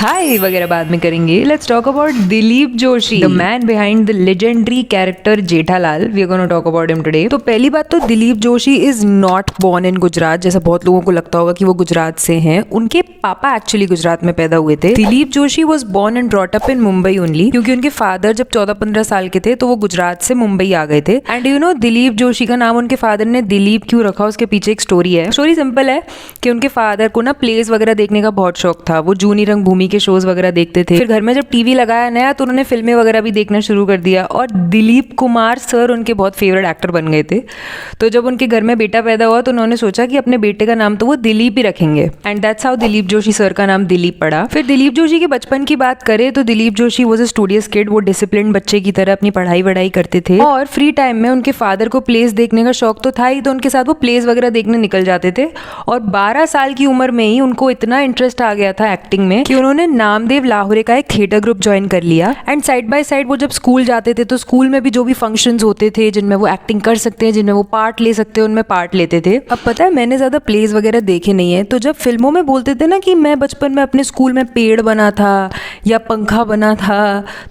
हाय वगैरह बाद में करेंगे। Let's talk about Dilip Joshi, the man behind the legendary character Jethalal. We are gonna talk about him today. तो पहली बात तो Dilip Joshi is not born in Gujarat, जैसा बहुत लोगों को लगता होगा कि वो गुजरात से हैं। उनके पापा एक्चुअली गुजरात में पैदा हुए थे। Dilip Joshi was born and brought up in Mumbai only, क्योंकि उनके फादर जब 14-15 साल के थे तो वो गुजरात से मुंबई आ गए थे। And you know Dilip Joshi का नाम उनके फादर ने दिलीप क्यों रखा, उसके पीछे एक स्टोरी है। स्टोरी सिंपल है कि उनके फादर को ना प्लेस वगैरह देखने का बहुत शौक था। वो जूनी रंगभूमि के शोज वगैरह देखते थे। फिर घर में जब टीवी लगाया नया तो उन्होंने फिल्में वगैरह भी देखना शुरू कर दिया और दिलीप कुमार सर उनके बहुत फेवरेट एक्टर बन गए थे। तो जब उनके घर में बेटा पैदा हुआ तो उन्होंने सोचा कि अपने बेटे का नाम तो वो दिलीप ही रखेंगे and that's how Dilip Joshi sir का नाम दिलीप पड़ा। फिर दिलीप जोशी के बचपन की बात करें तो Dilip Joshi was a studious kid. वो डिसिप्लिन बच्चे की तरह अपनी पढ़ाई वढ़ाई करते थे और फ्री टाइम में उनके फादर को प्लेस देखने का शौक तो था ही, तो उनके साथ वो प्लेस वगैरह देखने निकल जाते थे। और 12 साल की उम्र में ही उनको इतना इंटरेस्ट आ गया था एक्टिंग में कि उन्होंने नामदेव लाहौरे का एक थिएटर ग्रुप ज्वाइन कर लिया। एंड साइड बाय साइड वो जब स्कूल जाते थे तो स्कूल में भी जो भी फंक्शंस होते थे जिनमें वो एक्टिंग कर सकते हैं, जिनमें वो पार्ट ले सकते हैं, उनमें पार्ट लेते थे। अब पता है मैंने ज्यादा प्लेस वगैरह देखे नहीं है, तो जब फिल्मों में बोलते थे ना कि मैं बचपन में अपने स्कूल में पेड़ बना था या पंखा बना था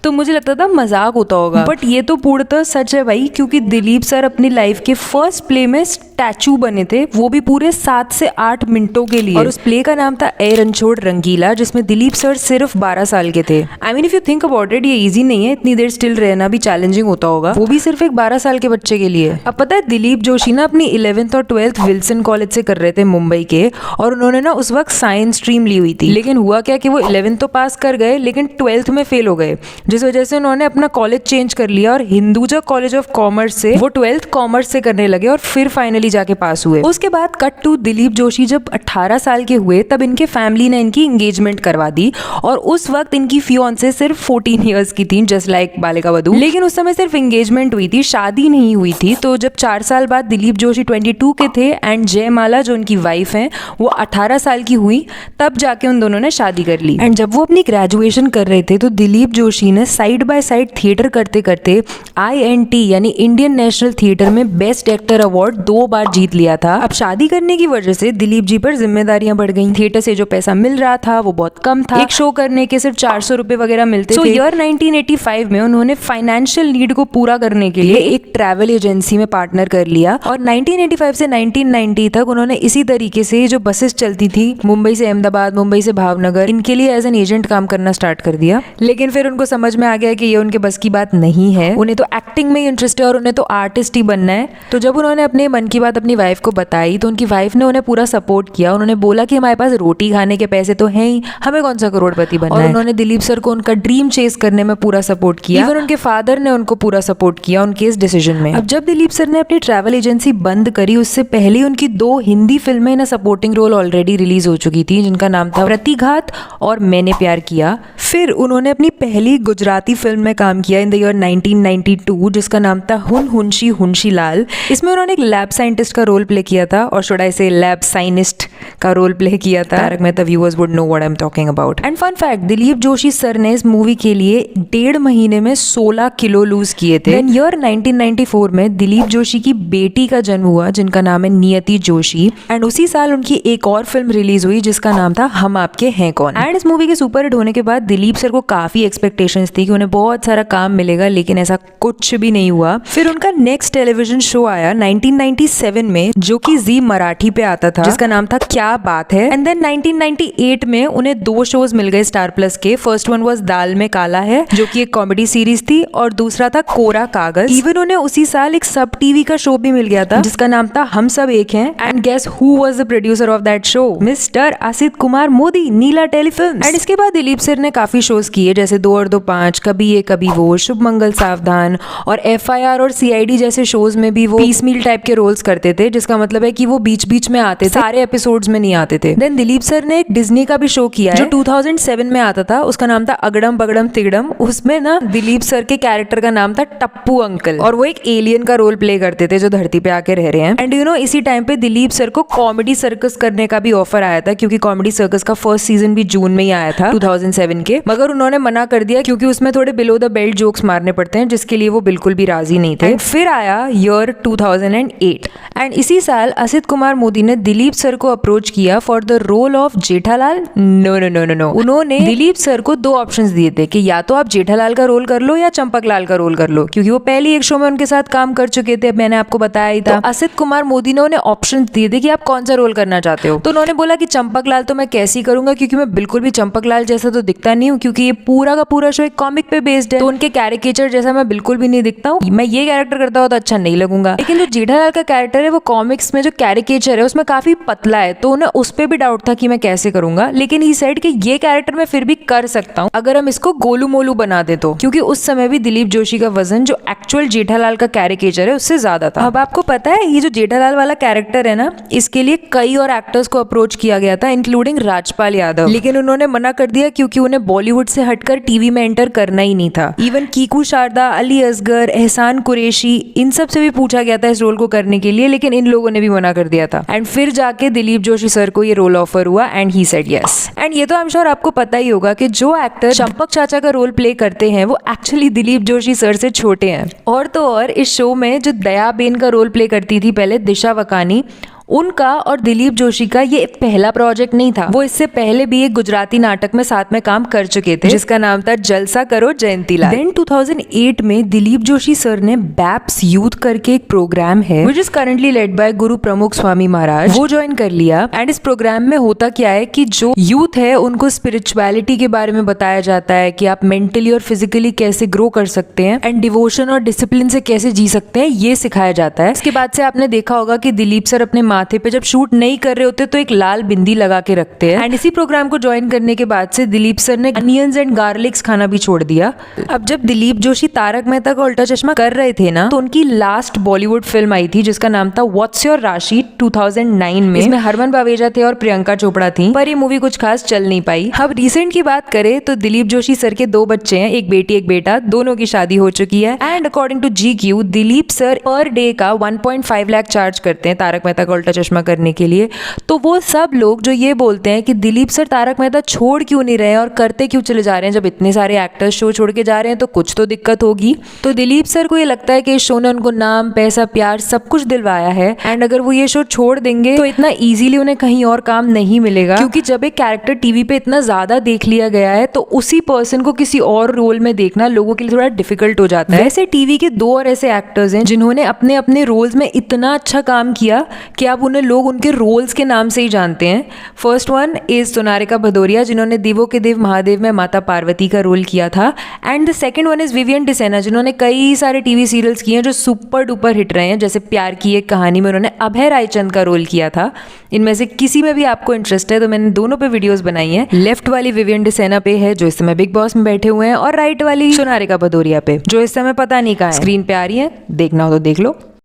तो मुझे लगता था मजाक होता होगा, बट ये तो पूर्णतः सच है भाई, क्योंकि दिलीप सर अपनी लाइफ के फर्स्ट प्ले में स्टैचू बने थे, वो भी पूरे 7 से 8 मिनटों के लिए। और उस प्ले का नाम था ए रणछोड़ रंगीला, जिसमें दिलीप सर सिर्फ 12 साल के थे। I mean if you think about it, ये इजी नहीं है, इतनी देर स्टिल रहना भी चैलेंजिंग होता होगा, वो भी सिर्फ एक 12 साल के बच्चे के लिए। अब पता है दिलीप जोशी ना अपनी 11th और 12th विल्सन कॉलेज से कर रहे थे मुंबई के, और उन्होंने ना उस वक्त साइंस स्ट्रीम ली हुई थी। लेकिन हुआ क्या कि वो 11th तो पास कर गए लेकिन 12th में फेल हो गए, जिस वजह से उन्होंने अपना कॉलेज चेंज कर लिया और हिंदुजा कॉलेज ऑफ कॉमर्स से वो 12th कॉमर्स से करने लगे और फिर फाइनली जाके पास हुए। उसके बाद कट टू दिलीप जोशी जब 18 साल के हुए तब इनके फैमिली ने इनकी एंगेजमेंट करवा दी, और उस वक्त इनकी फियांसे सिर्फ 14 इयर्स की थी, जस्ट लाइक बालिका वधू। लेकिन उस समय सिर्फ एंगेजमेंट हुई थी, शादी नहीं हुई थी। तो जब 4 साल बाद दिलीप जोशी 22 के थे एंड जयमाला जो उनकी वाइफ हैं वो 18 साल की हुई, तब जाके उन दोनों ने शादी कर ली। एंड जब वो अपनी ग्रेजुएशन कर रहे थे तो दिलीप जोशी ने साइड बाय साइड थिएटर करते करते INT यानी इंडियन नेशनल थिएटर में बेस्ट एक्टर अवार्ड 2 बार जीत लिया था। अब शादी करने की वजह से दिलीप जी पर जिम्मेदारियां बढ़ गई। थिएटर से जो पैसा मिल रहा था वो बहुत कम था, एक शो करने के सिर्फ 400 रुपए वगैरह मिलते थे। ईयर 1985 में उन्होंने फाइनेंशियल नीड को पूरा करने के लिए एक ट्रैवल एजेंसी में पार्टनर कर लिया, और 1985 से 1990 तक उन्होंने इसी तरीके से जो बसेस चलती थी मुंबई से अहमदाबाद, मुंबई से भावनगर, इनके लिए एज एन एजेंट काम करना स्टार्ट कर दिया। लेकिन फिर उनको समझ में आ गया कि ये उनके बस की बात नहीं है, उन्हें तो एक्टिंग में इंटरेस्ट है और उन्हें तो आर्टिस्ट ही बनना है। तो जब उन्होंने अपने मन की बात अपनी वाइफ को बताई तो उनकी वाइफ ने उन्हें पूरा सपोर्ट किया। उन्होंने बोला कि हमारे पास रोटी खाने के पैसे तो हैं ही, हमें कौन सा करोड़पति बनना है। और उन्होंने दिलीप सर को उनका ड्रीम चेस करने में पूरा सपोर्ट किया। इवन उनके फादर ने उनको पूरा सपोर्ट किया उनके इस डिसीजन में। अब जब दिलीप सर ने अपनी ट्रैवल एजेंसी बंद करी उससे पहले उनकी 2 हिंदी फिल्में ना सपोर्टिंग रोल ऑलरेडी रिलीज हो चुकी थी, जिनका नाम था प्रतिघात और मैंने प्यार किया। फिर उन्होंने अपनी पहली गुजराती फिल्म में काम किया इन द ईयर 1992, जिसका नाम था हुन हुनशी हुनशी लाल। इसमें उन्होंने एक लैब साइंटिस्ट का रोल प्ले किया था, और शुड आई से लैब साइनिस्ट का रोल प्ले किया था। Tarak Mehta viewers would know what I am talking about. And fun fact, Dilip Joshi sir ने इस मूवी के लिए 1.5 महीने में 16 किलो लूज किए थे। देन ईयर 1994 में दिलीप जोशी की बेटी का जन्म हुआ जिनका नाम है नियति जोशी, एंड उसी साल उनकी एक और फिल्म रिलीज हुई जिसका नाम था हम आपके हैं कौन। एंड इस मूवी के सुपर हिट होने के बाद दिलीप सर को काफी एक्सपेक्टेशंस थी कि उन्हें बहुत सारा काम मिलेगा, लेकिन ऐसा कुछ भी नहीं हुआ। फिर उनका नेक्स्ट टेलीविजन शो आया 1997 में, जो कि जी मराठी पे आता था, जिसका नाम था क्या बात है। एंड देन 1998 में उन्हें 2 शोज मिल गए स्टार प्लस के। फर्स्ट वन वाज दाल में काला है, जो कि एक कॉमेडी सीरीज थी, और दूसरा था कोरा कागज। इवन उन्हें उसी साल एक सब टीवी का शो भी मिल गया था जिसका नाम था हम सब एक हैं। And guess who was the producer of that show? Mister Asit Kumar Modi, Neela telefilms. And इसके बाद दिलीप सर ने काफी शोज किए, जैसे 2 और 2 5, कभी ये कभी वो, शुभ मंगल सावधान, और FIR और CID जैसे शोज में भी वो पीस मील टाइप के रोल्स करते थे, जिसका मतलब है कि वो बीच बीच में आते थे, सारे एपिसोड्स में नहीं आते थे। देन दिलीप सर ने एक डिज्नी का भी शो किया जो 2007 में आता था, उसका नाम था अगड़म बगड़म तिगड़म। उसमें ना दिलीप सर के कैरेक्टर का नाम था टप्पू अंकल, और वो एक एलियन का रोल प्ले करते थे जो धरती पे आके रह रहे हैं। एंड यू नो इसी टाइम पे दिलीप सर को कॉमेडी सर्कस करने का भी ऑफर आया था, क्योंकि कॉमेडी सर्कस का फर्स्ट सीजन भी जून में ही आया था 2007 11 के, मगर उन्होंने मना कर दिया क्योंकि उसमें थोड़े बिलो द बेल्ट जोक्स मारने पड़ते हैं, जिसके लिए वो बिल्कुल भी राजी नहीं थे। फिर आया ईयर 2008 एंड इसी साल असित कुमार मोदी ने दिलीप सर को अप्रोच किया for the role of Jethalal. No no no no no, उन्होंने दिलीप सर को 2 ऑप्शंस दिए थे कि या तो आप जेठालाल का रोल कर लो या चंपकलाल का रोल कर लो, क्योंकि वो पहले एक शो में उनके साथ काम कर चुके थे, मैंने आपको बताया ही था। तो असित कुमार मोदी ने उन्हें ऑप्शन दिए थे कि आप कौन सा रोल करना चाहते हो। तो उन्होंने बोला कि चंपकलाल तो मैं कैसे ही करूंगा, क्योंकि मैं बिल्कुल भी चंपकलाल जैसा तो दिखता नहीं हूँ, क्योंकि ये पूरा का पूरा शो एक कॉमिक पे बेस्ड है, तो उनके कैरिकेचर जैसा मैं बिल्कुल भी नहीं दिखता हूँ, मैं ये कैरेक्टर करता हूँ तो अच्छा नहीं लगूंगा। लेकिन जो जेठालाल का कैरेक्टर है वो कॉमिक्स में जो कैरिकेचर है उसमें काफी पतला है, तो उन्हें उस पर भी डाउट था कि मैं कैसे करूंगा। लेकिन ही सेड कि ये कैरेक्टर मैं फिर भी कर सकता हूँ अगर हम इसको गोलू मोलू बना दे तो, क्योंकि उस समय भी दिलीप जोशी का वजन जो एक्चुअल जेठालाल का कैरिकेचर है उससे ज्यादा था। अब आपको पता है ये जो जेठालाल वाला कैरेक्टर है ना, इसके लिए कई और एक्टर्स को अप्रोच किया गया था, इंक्लूडिंग राजपाल यादव, लेकिन उन्होंने मना कर दिया क्योंकि उन्हें बॉलीवुड से हटकर टीवी में एंटर करना ही नहीं था। इवन कीकू शारदा, अली असगर, एहसान कुरैशी, इन सब से भी पूछा गया था इस रोल को करने के लिए, लेकिन इन लोगों ने भी मना कर दिया था। एंड फिर जाके दिलीप जोशी सर को ये रोल ऑफर हुआ and he said yes. And ये तो आई एम श्योर आपको पता ही होगा कि जो एक्टर चंपक चाचा का रोल प्ले करते हैं वो एक्चुअली दिलीप जोशी सर से छोटे हैं। और तो और इस शो में जो दयाबेन का रोल प्ले करती थी पहले, दिशा वकानी, उनका और दिलीप जोशी का ये पहला प्रोजेक्ट नहीं था, वो इससे पहले भी एक गुजराती नाटक में साथ में काम कर चुके थे जिसका नाम था जलसा करो जयंतीलाल। देन 2008 में दिलीप जोशी सर ने बैप्स यूथ करके एक प्रोग्राम है which is currently led by गुरु प्रमुख स्वामी महाराज, वो ज्वाइन कर लिया। एंड इस प्रोग्राम में होता क्या है कि जो यूथ है उनको स्पिरिचुअलिटी के बारे में बताया जाता है कि आप मेंटली और फिजिकली कैसे ग्रो कर सकते हैं एंड डिवोशन और डिसिप्लिन से कैसे जी सकते हैं, ये सिखाया जाता है। इसके बाद से आपने देखा होगा कि दिलीप सर अपने माथे पे जब शूट नहीं कर रहे होते तो एक लाल बिंदी लगा के रखते हैं। एंड इसी प्रोग्राम को ज्वाइन करने के बाद से दिलीप सर ने अनियंस एंड गार्लिक्स खाना भी छोड़ दिया। अब जब दिलीप जोशी तारक मेहता का उल्टा चश्मा कर रहे थे ना, तो उनकी लास्ट बॉलीवुड फिल्म आई थी जिसका नाम था व्हाट्स योर राशि 2009 में। इसमें हरमन बावेजा थे और प्रियंका चोपड़ा थी, पर ये मूवी कुछ खास चल नहीं पाई। अब रिसेंट की बात करें तो दिलीप जोशी सर के 2 बच्चे हैं, एक बेटी एक बेटा, दोनों की शादी हो चुकी है। And according to GQ Dilip sir per day का 1.5 लाख चार्ज करते हैं तारक मेहता का उल्टा चश्मा करने के लिए। तो वो सब लोग जो ये बोलते हैं कि दिलीप सर तारक मेहता छोड़ क्यों नहीं रहे हैं और करते क्यों चले जा रहे हैं, जब इतने सारे एक्टर्स शो छोड़ के जा रहे हैं तो कुछ तो दिक्कत होगी। तो दिलीप सर को ये लगता है कि इस शो ने उनको नाम, पैसा, प्यार सब कुछ दिलवाया है एंड अगर वो ये शो छोड़ देंगे तो इतना इजीली उन्हें कहीं और काम नहीं मिलेगा, क्योंकि जब एक कैरेक्टर टीवी पे इतना ज्यादा देख लिया गया है तो उसी पर्सन को किसी और रोल में देखना लोगों के लिए थोड़ा डिफिकल्ट हो जाता है। वैसे टीवी के 2 और ऐसे एक्टर्स हैं जिन्होंने अपने अपने रोल्स में इतना अच्छा काम किया कि अब उन्हें लोग उनके रोल्स के नाम से ही जानते हैं। First one is Sonarika Bhadauria, जिन्होंने देवों के देव महादेव में माता पार्वती का रोल किया था। And the second one is Vivian Dsena, जिन्होंने कई सारे टीवी सीरियल्स किए हैं जो सुपर डुपर हिट रहे हैं, जैसे प्यार की एक कहानी में उन्होंने अभय रायचंद का रोल किया था। इनमें से किसी में भी आपको इंटरेस्ट है तो मैंने दोनों पे वीडियोस बनाई हैं। लेफ्ट वाली विवियन डिसेना पे है जो इस समय बिग बॉस में बैठे हुए हैं, और राइट वाली सोनारिका भदौरिया पे जो इस समय पता नहीं कहाँ है, स्क्रीन पे आ रही है, देखना हो तो देख लो।